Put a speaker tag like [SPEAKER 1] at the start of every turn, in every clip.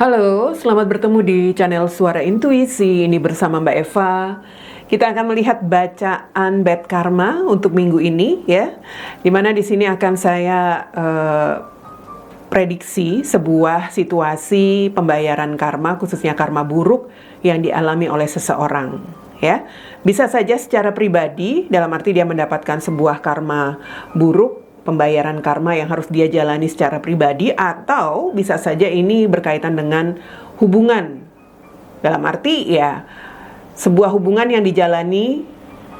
[SPEAKER 1] Halo, selamat bertemu di channel Suara Intuisi. Ini bersama Mbak Eva. Kita akan melihat bacaan bad karma untuk minggu ini, ya. Dimana di sini akan saya prediksi sebuah situasi pembayaran karma, khususnya karma buruk yang dialami oleh seseorang, ya. Bisa saja secara pribadi, dalam arti dia mendapatkan sebuah karma buruk, pembayaran karma yang harus dia jalani secara pribadi, atau bisa saja ini berkaitan dengan hubungan. Dalam arti ya sebuah hubungan yang dijalani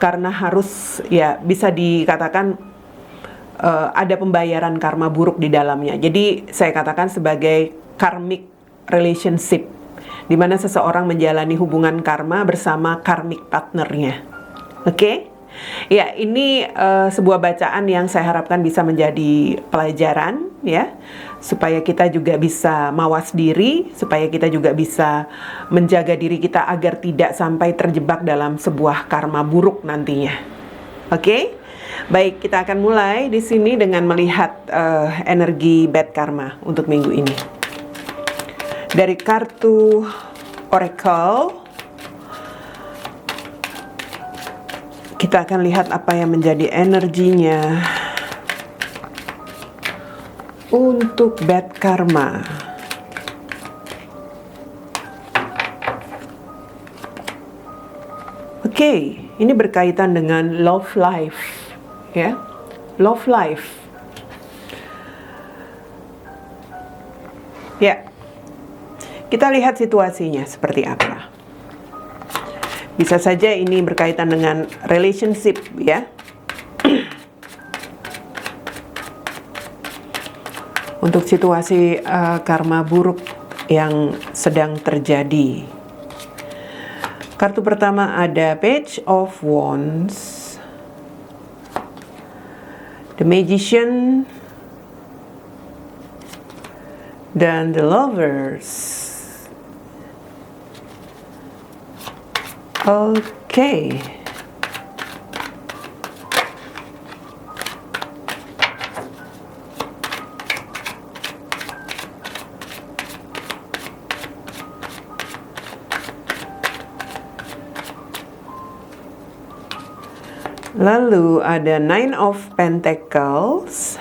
[SPEAKER 1] karena harus ya bisa dikatakan ada pembayaran karma buruk di dalamnya. Jadi saya katakan sebagai karmic relationship, di mana seseorang menjalani hubungan karma bersama karmic partnernya. Oke? Ya, ini sebuah bacaan yang saya harapkan bisa menjadi pelajaran, ya, supaya kita juga bisa mawas diri, supaya kita juga bisa menjaga diri kita agar tidak sampai terjebak dalam sebuah karma buruk nantinya. Oke? Baik, kita akan mulai di sini dengan melihat energi bad karma untuk minggu ini. Dari kartu Oracle, kita akan lihat apa yang menjadi energinya untuk bad karma. Oke, ini berkaitan dengan love life, ya, love life. Ya, kita lihat situasinya seperti apa. Bisa saja ini berkaitan dengan relationship, ya. Untuk situasi karma buruk yang sedang terjadi. Kartu pertama ada Page of Wands, The Magician, dan The Lovers. Oke. Lalu ada Nine of Pentacles,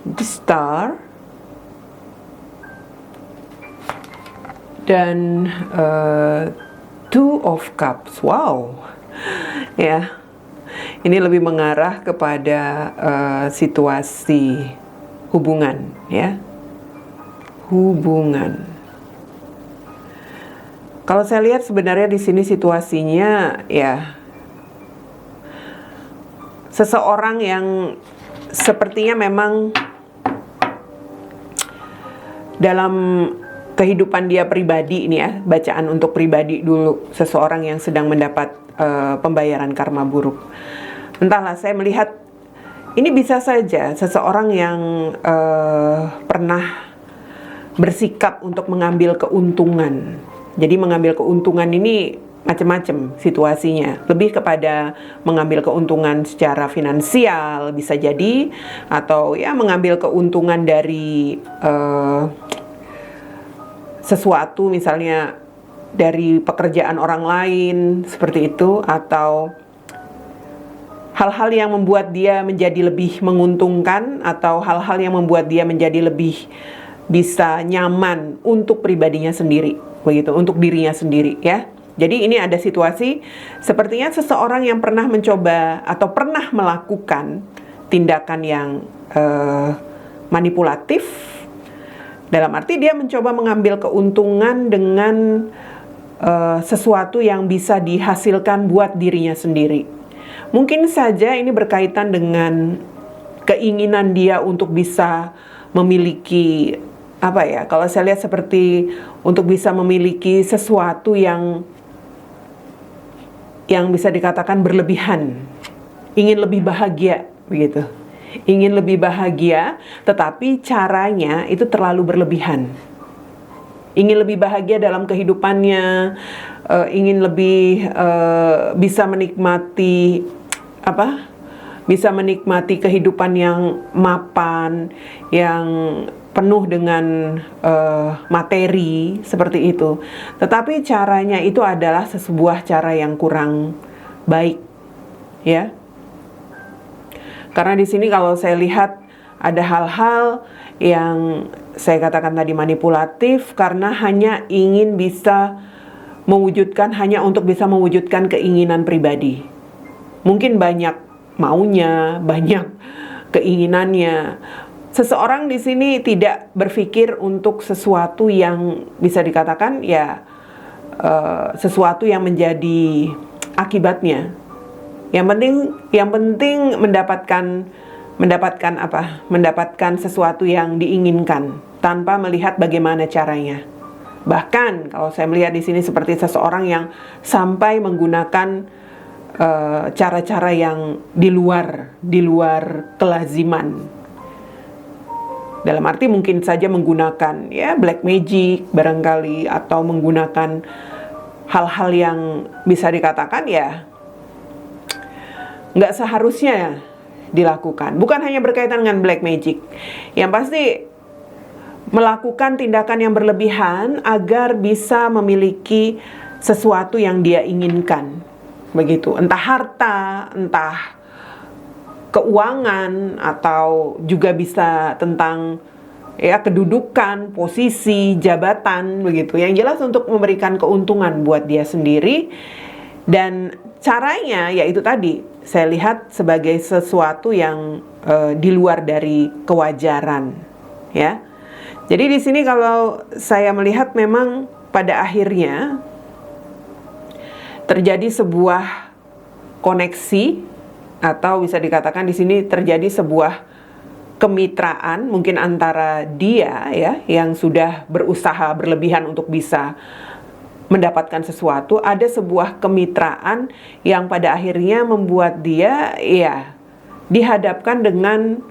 [SPEAKER 1] The Star, dan Two of Cups. Wow, ya, ini lebih mengarah kepada situasi hubungan, ya, hubungan. Kalau saya lihat sebenarnya di sini situasinya ya seseorang yang sepertinya memang dalam kehidupan dia pribadi ini, ya, bacaan untuk pribadi dulu, seseorang yang sedang mendapat pembayaran karma buruk. Entahlah, saya melihat ini bisa saja seseorang yang pernah bersikap untuk mengambil keuntungan. Jadi mengambil keuntungan ini macam-macam situasinya, lebih kepada mengambil keuntungan secara finansial bisa jadi, atau ya mengambil keuntungan dari sesuatu, misalnya dari pekerjaan orang lain seperti itu, atau hal-hal yang membuat dia menjadi lebih menguntungkan, atau hal-hal yang membuat dia menjadi lebih bisa nyaman untuk pribadinya sendiri, begitu, untuk dirinya sendiri, ya. Jadi ini ada situasi sepertinya seseorang yang pernah mencoba atau pernah melakukan tindakan yang manipulatif. Dalam arti dia mencoba mengambil keuntungan dengan sesuatu yang bisa dihasilkan buat dirinya sendiri. Mungkin saja ini berkaitan dengan keinginan dia untuk bisa memiliki, apa ya, kalau saya lihat seperti untuk bisa memiliki sesuatu yang bisa dikatakan berlebihan, ingin lebih bahagia, begitu. Ingin lebih bahagia, tetapi caranya itu terlalu berlebihan. Ingin lebih bahagia dalam kehidupannya, ingin lebih bisa menikmati bisa menikmati kehidupan yang mapan, yang penuh dengan materi seperti itu. Tetapi caranya itu adalah sebuah cara yang kurang baik, ya. Karena di sini kalau saya lihat ada hal-hal yang saya katakan tadi manipulatif karena hanya ingin bisa mewujudkan, hanya untuk bisa mewujudkan keinginan pribadi. Mungkin banyak maunya, banyak keinginannya. Seseorang di sini tidak berpikir untuk sesuatu yang bisa dikatakan ya sesuatu yang menjadi akibatnya. Yang penting mendapatkan apa? Mendapatkan sesuatu yang diinginkan tanpa melihat bagaimana caranya. Bahkan kalau saya melihat di sini seperti seseorang yang sampai menggunakan cara-cara yang di luar kelaziman. Dalam arti mungkin saja menggunakan ya black magic barangkali, atau menggunakan hal-hal yang bisa dikatakan ya nggak seharusnya dilakukan. Bukan hanya berkaitan dengan black magic, yang pasti melakukan tindakan yang berlebihan agar bisa memiliki sesuatu yang dia inginkan. Begitu, entah harta, entah keuangan, atau juga bisa tentang ya kedudukan, posisi, jabatan, begitu. Yang jelas untuk memberikan keuntungan buat dia sendiri, dan caranya yaitu tadi saya lihat sebagai sesuatu yang di luar dari kewajaran, ya. Jadi di sini kalau saya melihat memang pada akhirnya terjadi sebuah koneksi, atau bisa dikatakan di sini terjadi sebuah kemitraan mungkin antara dia ya yang sudah berusaha berlebihan untuk bisa mendapatkan sesuatu, ada sebuah kemitraan yang pada akhirnya membuat dia ya dihadapkan dengan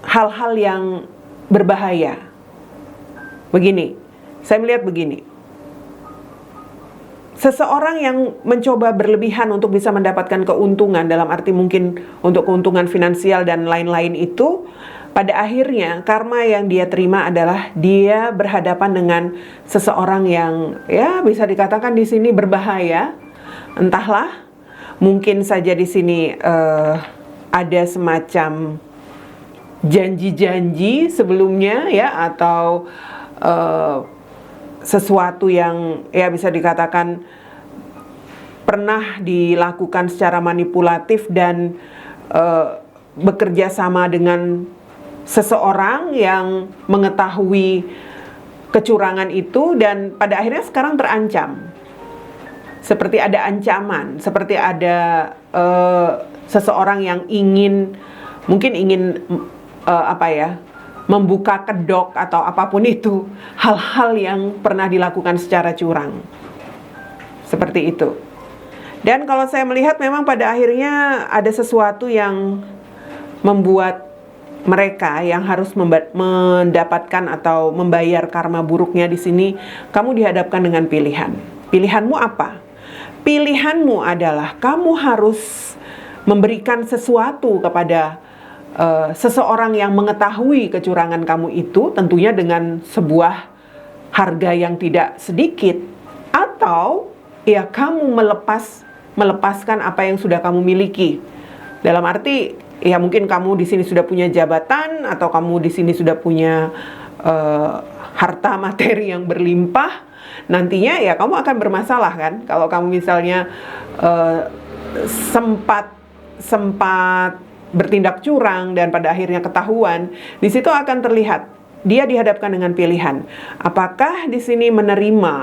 [SPEAKER 1] hal-hal yang berbahaya. Begini, saya melihat begini. Seseorang yang mencoba berlebihan untuk bisa mendapatkan keuntungan, dalam arti mungkin untuk keuntungan finansial dan lain-lain itu, pada akhirnya karma yang dia terima adalah dia berhadapan dengan seseorang yang ya bisa dikatakan di sini berbahaya. Entahlah, mungkin saja di sini ada semacam janji-janji sebelumnya ya, atau sesuatu yang ya bisa dikatakan pernah dilakukan secara manipulatif dan bekerja sama dengan seseorang yang mengetahui kecurangan itu, dan pada akhirnya sekarang terancam. Seperti ada ancaman, seperti ada seseorang yang mungkin ingin membuka kedok atau apapun itu, hal-hal yang pernah dilakukan secara curang. Seperti itu. Dan kalau saya melihat memang pada akhirnya ada sesuatu yang membuat mereka yang harus mendapatkan atau membayar karma buruknya di sini, kamu dihadapkan dengan pilihan. Pilihanmu apa? Pilihanmu adalah kamu harus memberikan sesuatu kepada seseorang yang mengetahui kecurangan kamu itu, tentunya dengan sebuah harga yang tidak sedikit, atau ya kamu melepaskan apa yang sudah kamu miliki. Dalam arti ya mungkin kamu di sini sudah punya jabatan, atau kamu di sini sudah punya harta materi yang berlimpah. Nantinya ya kamu akan bermasalah kan kalau kamu misalnya sempat bertindak curang dan pada akhirnya ketahuan. Di situ akan terlihat dia dihadapkan dengan pilihan. Apakah di sini menerima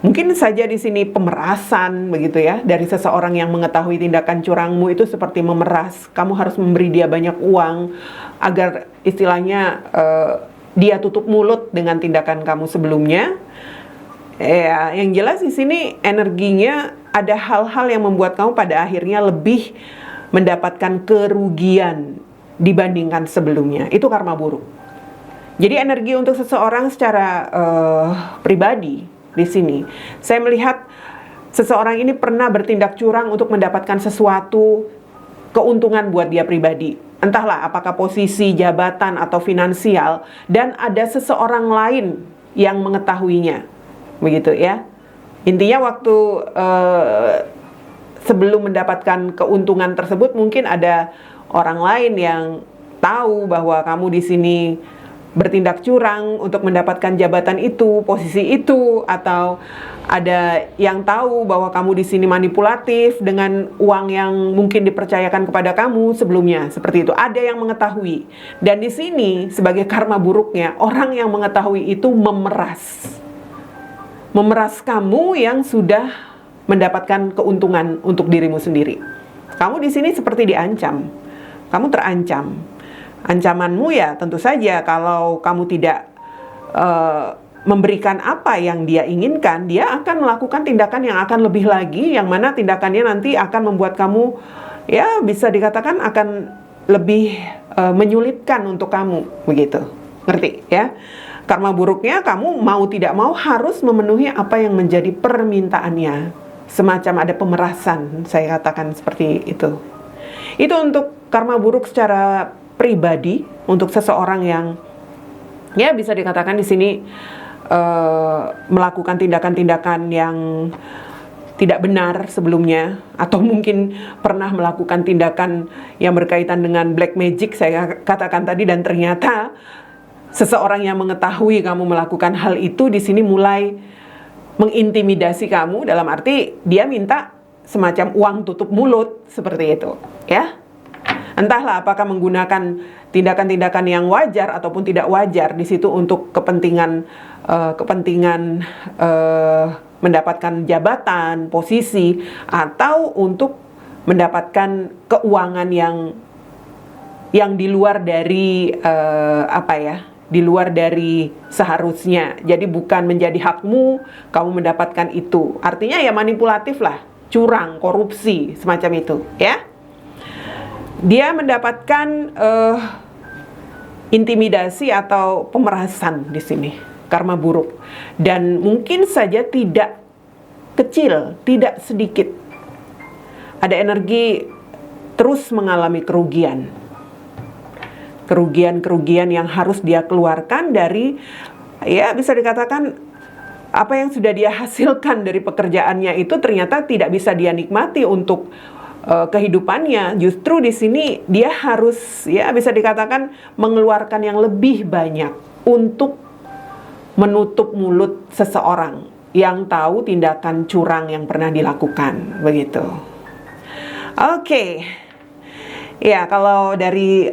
[SPEAKER 1] mungkin saja di sini pemerasan begitu ya, dari seseorang yang mengetahui tindakan curangmu itu seperti memeras. Kamu harus memberi dia banyak uang agar istilahnya dia tutup mulut dengan tindakan kamu sebelumnya. Ya, yang jelas di sini energinya ada hal-hal yang membuat kamu pada akhirnya lebih mendapatkan kerugian dibandingkan sebelumnya. Itu karma buruk. Jadi energi untuk seseorang secara pribadi di sini, saya melihat seseorang ini pernah bertindak curang untuk mendapatkan sesuatu keuntungan buat dia pribadi. entahlah apakah posisi, jabatan, atau finansial, dan ada seseorang lain yang mengetahuinya, begitu ya. Intinya waktu sebelum mendapatkan keuntungan tersebut, mungkin ada orang lain yang tahu bahwa kamu di sini bertindak curang untuk mendapatkan jabatan itu, posisi itu, atau ada yang tahu bahwa kamu di sini manipulatif dengan uang yang mungkin dipercayakan kepada kamu sebelumnya, seperti itu. Ada yang mengetahui. Dan di sini sebagai karma buruknya, orang yang mengetahui itu memeras kamu yang sudah mendapatkan keuntungan untuk dirimu sendiri. Kamu di sini seperti diancam. Kamu terancam. Ancamanmu ya tentu saja kalau kamu tidak memberikan apa yang dia inginkan, dia akan melakukan tindakan yang akan lebih lagi, yang mana tindakannya nanti akan membuat kamu ya bisa dikatakan akan lebih menyulitkan untuk kamu, begitu. Ngerti ya? Karma buruknya kamu mau tidak mau harus memenuhi apa yang menjadi permintaannya. Semacam ada pemerasan, saya katakan seperti itu. Itu untuk karma buruk secara pribadi, untuk seseorang yang ya bisa dikatakan di sini melakukan tindakan-tindakan yang tidak benar sebelumnya, atau mungkin pernah melakukan tindakan yang berkaitan dengan black magic saya katakan tadi, dan ternyata seseorang yang mengetahui kamu melakukan hal itu di sini mulai mengintimidasi kamu, dalam arti dia minta semacam uang tutup mulut seperti itu ya. Entahlah apakah menggunakan tindakan-tindakan yang wajar ataupun tidak wajar di situ untuk kepentingan mendapatkan jabatan, posisi, atau untuk mendapatkan keuangan yang di luar dari di luar dari seharusnya. Jadi bukan menjadi hakmu, kamu mendapatkan itu. Artinya ya manipulatif lah, curang, korupsi, semacam itu ya. Dia mendapatkan intimidasi atau pemerasan di sini, karma buruk. Dan mungkin saja tidak kecil, tidak sedikit. Ada energi terus mengalami kerugian. Kerugian-kerugian yang harus dia keluarkan dari, ya bisa dikatakan apa yang sudah dia hasilkan dari pekerjaannya itu ternyata tidak bisa dia nikmati untuk kehidupannya. Justru di sini dia harus ya bisa dikatakan mengeluarkan yang lebih banyak untuk menutup mulut seseorang yang tahu tindakan curang yang pernah dilakukan, begitu. Oke. Ya, kalau dari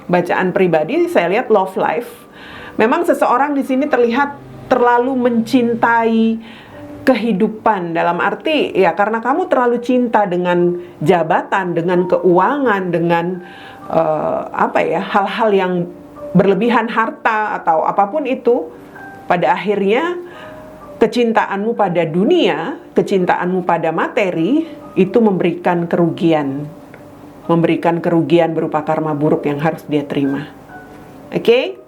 [SPEAKER 1] bacaan pribadi saya lihat love life, memang seseorang di sini terlihat terlalu mencintai kehidupan, dalam arti ya karena kamu terlalu cinta dengan jabatan, dengan keuangan, dengan hal-hal yang berlebihan, harta atau apapun itu, pada akhirnya kecintaanmu pada dunia, kecintaanmu pada materi itu memberikan kerugian berupa karma buruk yang harus dia terima. Oke?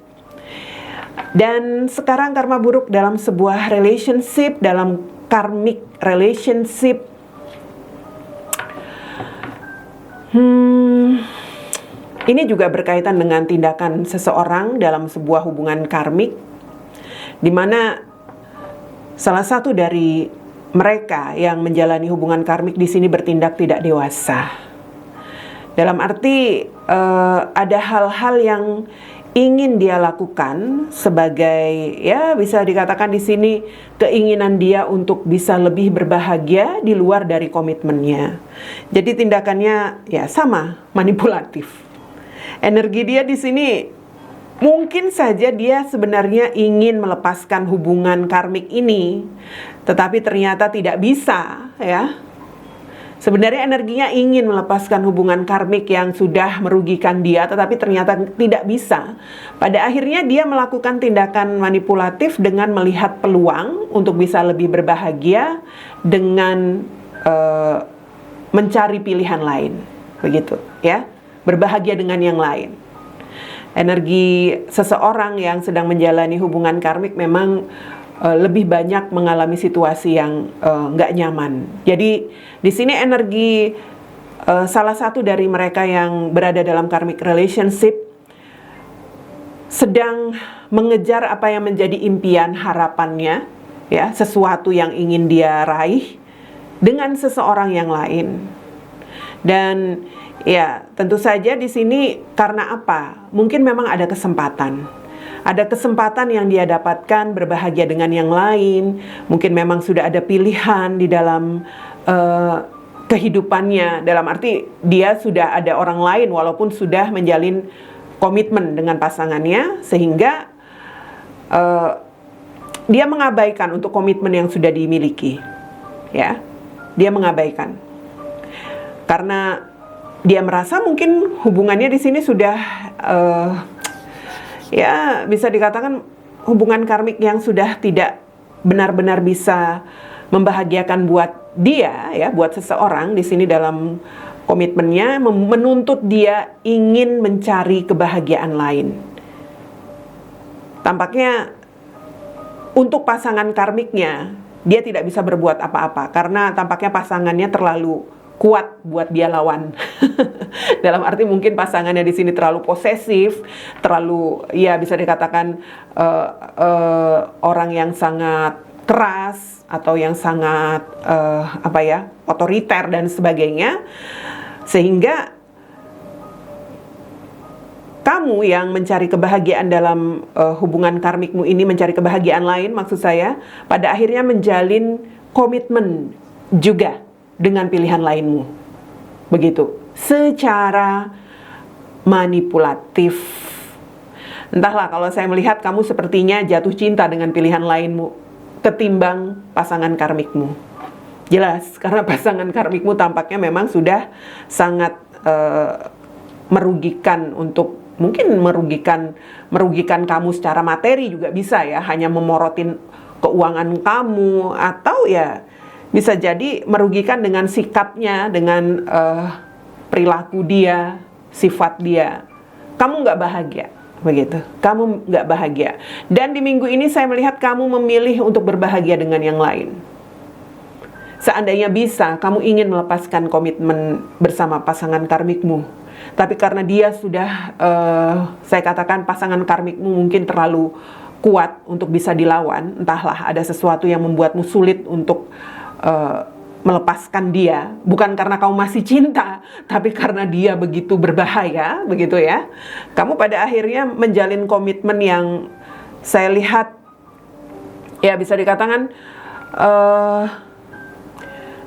[SPEAKER 1] Dan sekarang karma buruk dalam sebuah relationship, dalam karmic relationship. Ini juga berkaitan dengan tindakan seseorang dalam sebuah hubungan karmik, di mana salah satu dari mereka yang menjalani hubungan karmik di sini bertindak tidak dewasa. Dalam arti ada hal-hal yang ingin dia lakukan sebagai ya bisa dikatakan di sini keinginan dia untuk bisa lebih berbahagia di luar dari komitmennya. Jadi tindakannya ya sama, manipulatif. Energi dia di sini mungkin saja dia sebenarnya ingin melepaskan hubungan karmik ini, tetapi ternyata tidak bisa ya. Sebenarnya energinya ingin melepaskan hubungan karmik yang sudah merugikan dia, tetapi ternyata tidak bisa. Pada akhirnya dia melakukan tindakan manipulatif dengan melihat peluang untuk bisa lebih berbahagia dengan mencari pilihan lain, begitu ya, berbahagia dengan yang lain. Energi seseorang yang sedang menjalani hubungan karmik memang lebih banyak mengalami situasi yang nggak nyaman. Jadi di sini energi salah satu dari mereka yang berada dalam karmic relationship sedang mengejar apa yang menjadi impian harapannya, ya, sesuatu yang ingin dia raih dengan seseorang yang lain. Dan ya, tentu saja di sini karena apa? Mungkin memang ada kesempatan. Ada kesempatan yang dia dapatkan berbahagia dengan yang lain. Mungkin memang sudah ada pilihan di dalam kehidupannya. Dalam arti dia sudah ada orang lain walaupun sudah menjalin komitmen dengan pasangannya, sehingga dia mengabaikan untuk komitmen yang sudah dimiliki. Ya, dia mengabaikan karena dia merasa mungkin hubungannya di sini sudah ya, bisa dikatakan hubungan karmik yang sudah tidak benar-benar bisa membahagiakan buat dia, ya, buat seseorang di sini dalam komitmennya, menuntut dia ingin mencari kebahagiaan lain. Tampaknya untuk pasangan karmiknya dia tidak bisa berbuat apa-apa karena tampaknya pasangannya terlalu kuat buat dia lawan. Dalam arti mungkin pasangannya di sini terlalu posesif, terlalu, ya, bisa dikatakan orang yang sangat keras atau yang sangat otoriter dan sebagainya, sehingga kamu yang mencari kebahagiaan dalam hubungan karmikmu ini, mencari kebahagiaan lain maksud saya, pada akhirnya menjalin komitmen juga dengan pilihan lainmu. Begitu, secara manipulatif. Entahlah, kalau saya melihat kamu sepertinya jatuh cinta dengan pilihan lainmu ketimbang pasangan karmikmu. Jelas, karena pasangan karmikmu tampaknya memang sudah sangat merugikan, untuk mungkin merugikan kamu secara materi juga bisa, ya, hanya memorotin keuangan kamu, atau ya bisa jadi merugikan dengan sikapnya, dengan perilaku dia, sifat dia. Kamu nggak bahagia, begitu. Kamu nggak bahagia. Dan di minggu ini saya melihat kamu memilih untuk berbahagia dengan yang lain. Seandainya bisa, kamu ingin melepaskan komitmen bersama pasangan karmikmu. Tapi karena dia sudah, saya katakan pasangan karmikmu mungkin terlalu kuat untuk bisa dilawan. Entahlah, ada sesuatu yang membuatmu sulit untuk melepaskan dia, bukan karena kamu masih cinta, tapi karena dia begitu berbahaya, begitu ya. Kamu pada akhirnya menjalin komitmen yang saya lihat, ya, bisa dikatakan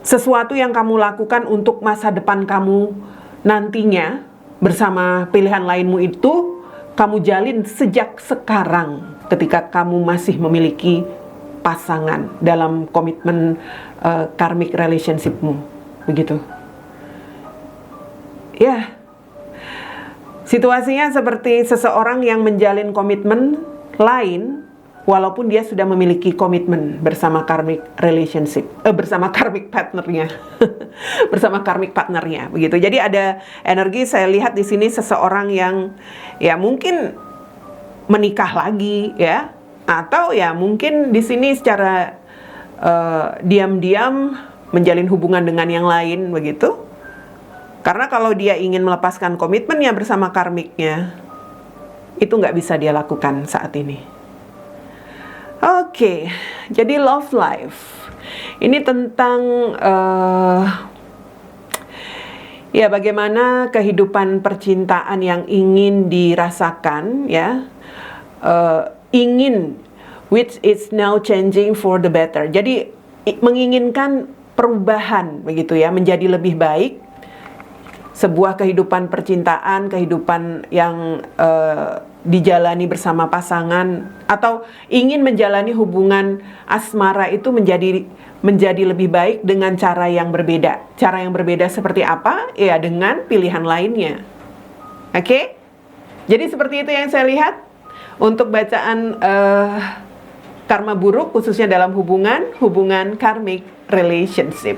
[SPEAKER 1] sesuatu yang kamu lakukan untuk masa depan kamu nantinya bersama pilihan lainmu itu kamu jalin sejak sekarang ketika kamu masih memiliki pasangan dalam komitmen karmic relationshipmu, begitu. Ya, situasinya seperti seseorang yang menjalin komitmen lain walaupun dia sudah memiliki komitmen bersama karmic relationship, bersama karmic partnernya, bersama karmic partnernya, begitu. Jadi ada energi, saya lihat di sini seseorang yang, ya, mungkin menikah lagi, ya, atau ya mungkin di sini secara diam-diam menjalin hubungan dengan yang lain, begitu. Karena kalau dia ingin melepaskan komitmennya bersama karmiknya, itu nggak bisa dia lakukan saat ini. Oke, jadi love life ini tentang ya, bagaimana kehidupan percintaan yang ingin dirasakan, ya, ingin, which is now changing for the better. Jadi menginginkan perubahan, begitu ya, menjadi lebih baik. Sebuah kehidupan percintaan, kehidupan yang dijalani bersama pasangan, atau ingin menjalani hubungan asmara itu menjadi lebih baik dengan cara yang berbeda. Cara yang berbeda seperti apa? Ya, dengan pilihan lainnya. Oke? Jadi seperti itu yang saya lihat untuk bacaan karma buruk, khususnya dalam hubungan karmic relationship.